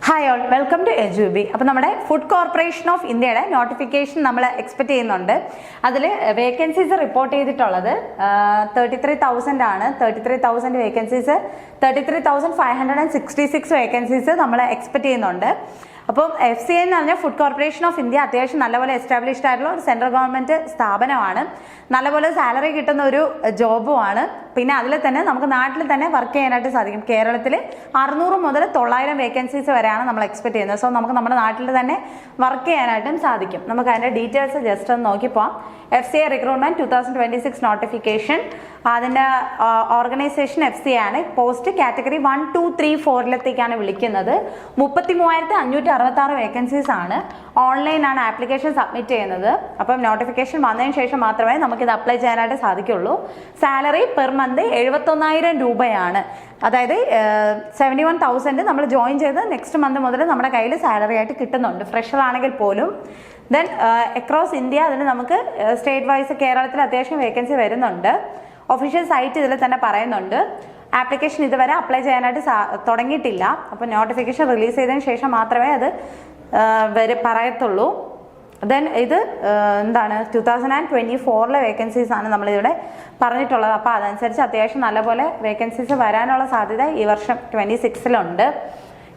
Hi all, welcome to എജുബി. അപ്പോൾ നമ്മുടെ ഫുഡ് കോർപ്പറേഷൻ ഓഫ് ഇന്ത്യയുടെ നോട്ടിഫിക്കേഷൻ നമ്മൾ എക്സ്പെക്ട് ചെയ്യുന്നുണ്ട്. അതിൽ വേക്കൻസീസ് റിപ്പോർട്ട് ചെയ്തിട്ടുള്ളത് 33,000 ആണ്. 33,000 വേക്കൻസീസ്, 33,566 വേക്കൻസീസ് നമ്മൾ എക്സ്പെക്ട് ചെയ്യുന്നുണ്ട്. അപ്പം FCI എന്ന് പറഞ്ഞാൽ ഫുഡ് കോർപ്പറേഷൻ ഓഫ് ഇന്ത്യ അത്യാവശ്യം നല്ലപോലെ എസ്റ്റാബ്ലിഷ്ഡ് ആയിട്ടുള്ള ഒരു സെൻട്രൽ ഗവൺമെന്റ് സ്ഥാപനമാണ്. നല്ലപോലെ സാലറി കിട്ടുന്ന ഒരു ജോബുമാണ്. പിന്നെ അതിൽ തന്നെ നമുക്ക് നാട്ടിൽ തന്നെ വർക്ക് ചെയ്യാനായിട്ട് സാധിക്കും. കേരളത്തിൽ 600 മുതൽ 900 വേക്കൻസീസ് വരെയാണ് നമ്മൾ എക്സ്പെക്ട് ചെയ്യുന്നത്. സോ നമുക്ക് നമ്മുടെ നാട്ടിൽ തന്നെ വർക്ക് ചെയ്യാനായിട്ടും സാധിക്കും. നമുക്ക് അതിൻ്റെ ഡീറ്റെയിൽസ് ജസ്റ്റ് ഒന്ന് നോക്കിപ്പോവാം. FCI റിക്രൂട്ട്മെന്റ് 2026 നോട്ടിഫിക്കേഷൻ, അതിൻ്റെ ഓർഗനൈസേഷൻ FCI ആണ്. പോസ്റ്റ് കാറ്റഗറി 1, 2, 3, 4 വിളിക്കുന്നത്. 33,566 വേക്കൻസീസ് ആണ്. ഓൺലൈനാണ് ആപ്ലിക്കേഷൻ സബ്മിറ്റ് ചെയ്യുന്നത്. അപ്പം നോട്ടിഫിക്കേഷൻ വന്നതിന് ശേഷം മാത്രമേ നമുക്കിത് അപ്ലൈ ചെയ്യാനായിട്ട് സാധിക്കുള്ളൂ. സാലറി പെർ മന്ത് 71,000 രൂപയാണ്. അതായത് 71,000 നമ്മൾ ജോയിൻ ചെയ്ത് നെക്സ്റ്റ് മന്ത് മുതൽ നമ്മുടെ കയ്യിൽ സാലറി ആയിട്ട് കിട്ടുന്നുണ്ട്, ഫ്രഷർ ആണെങ്കിൽ പോലും. ദെൻ അക്രോസ് ഇന്ത്യ അതിന് നമുക്ക് സ്റ്റേറ്റ് വൈസ് കേരളത്തിൽ അത്യാവശ്യം വേക്കൻസി വരുന്നുണ്ട്. ഒഫീഷ്യൽ സൈറ്റ് ഇതിൽ തന്നെ പറയുന്നുണ്ട്. ആപ്ലിക്കേഷൻ ഇതുവരെ അപ്ലൈ ചെയ്യാനായിട്ട് തുടങ്ങിയിട്ടില്ല. അപ്പോൾ നോട്ടിഫിക്കേഷൻ റിലീസ് ചെയ്തതിന് ശേഷം മാത്രമേ അത് പറയത്തുള്ളൂ. ദെൻ ഇത് എന്താണ് 2024 വേക്കൻസീസ് ആണ് നമ്മളിവിടെ പറഞ്ഞിട്ടുള്ളത്. അപ്പോൾ അതനുസരിച്ച് അത്യാവശ്യം നല്ലപോലെ വേക്കൻസീസ് വരാനുള്ള സാധ്യത ഈ വർഷം 26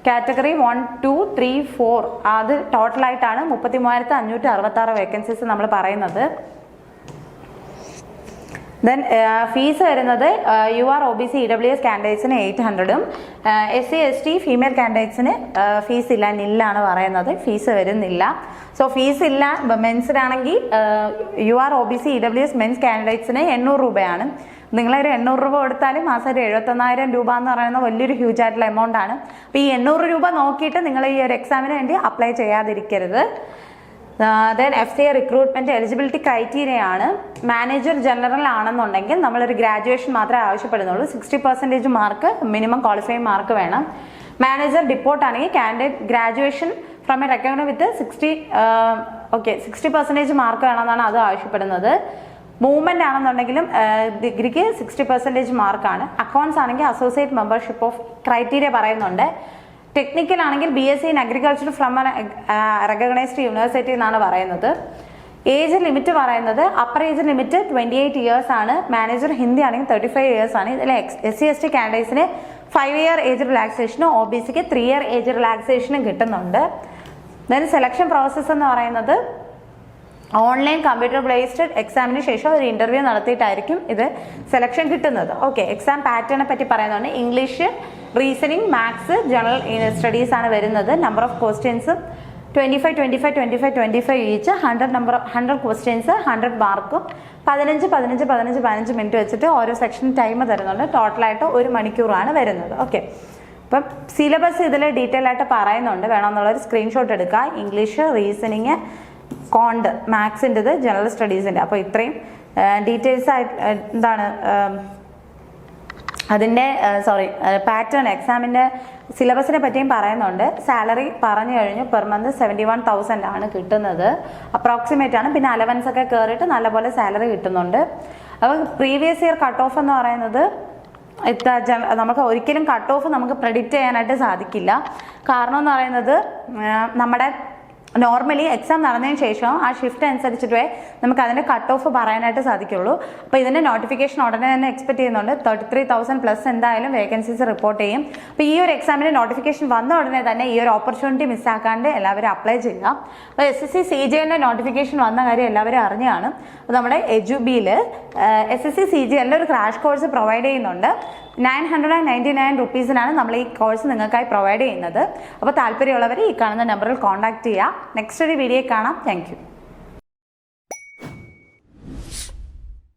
കാറ്റഗറി 1, 2, 3, 4 അത് ടോട്ടലായിട്ടാണ് 33,566 വേക്കൻസീസ് നമ്മൾ പറയുന്നത്. ദെൻ ഫീസ് വരുന്നത് UR OBC EWS കാൻഡിഡേറ്റ്സിന് 800ഉം SC ST ഫീമെയിൽ കാൻഡിഡേറ്റ്സിന് ഫീസ് ഇല്ല, നില്ലാണ് പറയുന്നത്. ഫീസ് വരുന്നില്ല. സോ ഫീസ് ഇല്ല. മെൻസിനാണെങ്കിൽ UR OBC EWS മെൻസ് കാൻഡിഡേറ്റ്സിന് 800 രൂപയാണ്. നിങ്ങളൊരു 800 രൂപ കൊടുത്താൽ മാസം ഒരു 71,000 രൂപ എന്ന് പറയുന്ന വലിയൊരു ഹ്യൂജ് ആയിട്ടുള്ള എമൗണ്ട് ആണ്. അപ്പോൾ ഈ 800 രൂപ നോക്കിയിട്ട് നിങ്ങൾ ഈ ഒരു എക്സാമിന് വേണ്ടി അപ്ലൈ ചെയ്യാതിരിക്കരുത്. Then FCI recruitment eligibility criteria ആണ്. മാനേജർ ജനറൽ ആണെന്നുണ്ടെങ്കിൽ നമ്മളൊരു ഗ്രാജുവേഷൻ മാത്രമേ ആവശ്യപ്പെടുന്നുള്ളൂ. 60% മാർക്ക് മിനിമം ക്വാളിഫൈങ് മാർക്ക് വേണം. മാനേജർ ഡിപ്പോർട്ട് ആണെങ്കിൽ candidate graduation from a recognised with 60% mark വേണമെന്നാണ് അത് ആവശ്യപ്പെടുന്നത്. മൂവ്മെന്റ് ആണെന്നുണ്ടെങ്കിലും ഡിഗ്രിക്ക് 60% മാർക്കാണ്. അക്കൗണ്ട്സ് ആണെങ്കിൽ അസോസിയേറ്റ് മെമ്പർഷിപ്പ് ഓഫ് ക്രൈറ്റീരിയ പറയുന്നുണ്ട്. ടെക്നിക്കൽ ആണെങ്കിൽ BSc in agriculture from recognised university എന്നാണ് പറയുന്നത്. ഏജ് ലിമിറ്റ് പറയുന്നത് അപ്പർ ഏജ് ലിമിറ്റ് 28 ഇയേഴ്സ് ആണ്. മാനേജർ ഹിന്ദി ആണെങ്കിൽ 35 ഇയേഴ്സ് ആണ്. ഇതിൽ SC ST കാൻഡിഡേറ്റ്സിന് 5 ഇയർ ഏജ് റിലാക്സേഷനും OBCക്ക് 3 ഇയർ ഏജ് റിലാക്സേഷനും കിട്ടുന്നുണ്ട്. ദെൻ സെലക്ഷൻ പ്രോസസ്സ് എന്ന് പറയുന്നത് ഓൺലൈൻ കമ്പ്യൂട്ടർ ബേസ്ഡ് എക്സാമിന് ശേഷം ഒരു ഇന്റർവ്യൂ നടത്തിയിട്ടായിരിക്കും ഇത് സെലക്ഷൻ കിട്ടുന്നത്. ഓക്കെ, എക്സാം പാറ്റേണെ പറ്റി പറയുന്നുണ്ട്. English, reasoning, maths, general studies ആണ് വരുന്നത്. Number of questions 25 each. 100 questions 100 മാർക്കും 15 മിനിറ്റ് വെച്ചിട്ട് ഓരോ സെക്ഷൻ ടൈം തരുന്നുണ്ട്. ടോട്ടലായിട്ട് 1 മണിക്കൂറാണ് വരുന്നത്. ഓക്കെ, അപ്പം സിലബസ് ഇതിൽ ഡീറ്റെയിൽ ആയിട്ട് പറയുന്നുണ്ട്. വേണമെന്നുള്ളൊരു സ്ക്രീൻഷോട്ട് എടുക്കുക. ഇംഗ്ലീഷ്, റീസണിങ്, കോണ്ട്, മാത്സിൻ്റെത്, ജനറൽ സ്റ്റഡീസിൻ്റെ. അപ്പോൾ ഇത്രയും ഡീറ്റെയിൽസ് ആയിട്ട് എന്താണ് അതിൻ്റെ പാറ്റേൺ എക്സാമിൻ്റെ സിലബസിനെ പറ്റിയും പറയുന്നുണ്ട്. സാലറി പറഞ്ഞു കഴിഞ്ഞു. പെർ മന്ത് 71,000 ആണ് കിട്ടുന്നത്. അപ്രോക്സിമേറ്റ് ആണ്. പിന്നെ അലവൻസ് ഒക്കെ കയറിയിട്ട് നല്ലപോലെ സാലറി കിട്ടുന്നുണ്ട്. അപ്പോൾ പ്രീവിയസ് ഇയർ കട്ട് ഓഫ് എന്ന് പറയുന്നത് നമുക്ക് ഒരിക്കലും കട്ട് ഓഫ് നമുക്ക് പ്രെഡിക്റ്റ് ചെയ്യാനായിട്ട് സാധിക്കില്ല. കാരണം എന്ന് പറയുന്നത് നമ്മുടെ നോർമലി എക്സാം നടന്നതിന് ശേഷം ആ ഷിഫ്റ്റ് അനുസരിച്ചിട്ടേ നമുക്ക് അതിൻ്റെ കട്ട് ഓഫ് പറയാനായിട്ട് സാധിക്കുള്ളൂ. അപ്പോൾ ഇതിൻ്റെ നോട്ടിഫിക്കേഷൻ ഉടനെ തന്നെ എക്സ്പെക്ട് ചെയ്യുന്നുണ്ട്. 33,000 പ്ലസ് എന്തായാലും വേക്കൻസീസ് റിപ്പോർട്ട് ചെയ്യും. അപ്പോൾ ഈ ഒരു എക്സാമിന് നോട്ടിഫിക്കേഷൻ വന്ന ഉടനെ തന്നെ ഈ ഒരു ഓപ്പർച്യൂണിറ്റി മിസ്സാക്കാണ്ട് എല്ലാവരും അപ്ലൈ ചെയ്യുക. അപ്പോൾ SSC CGLൻ്റെ നോട്ടിഫിക്കേഷൻ വന്ന കാര്യം എല്ലാവരും അറിഞ്ഞാണ്. അപ്പോൾ നമ്മുടെ എജുബിയിൽ SSC CGLൻ്റെ ഒരു ക്രാഷ് കോഴ്സ് പ്രൊവൈഡ് ചെയ്യുന്നുണ്ട്. 999 റുപ്പീസിനാണ് നമ്മൾ ഈ കോഴ്സ് നിങ്ങൾക്കായി പ്രൊവൈഡ് ചെയ്യുന്നത്. അപ്പോൾ താല്പര്യമുള്ളവർ ഈ കാണുന്ന നമ്പറിൽ കോൺടാക്ട് ചെയ്യുക. നെക്സ്റ്റ് ഒരു വീഡിയോ കാണാം. Thank you.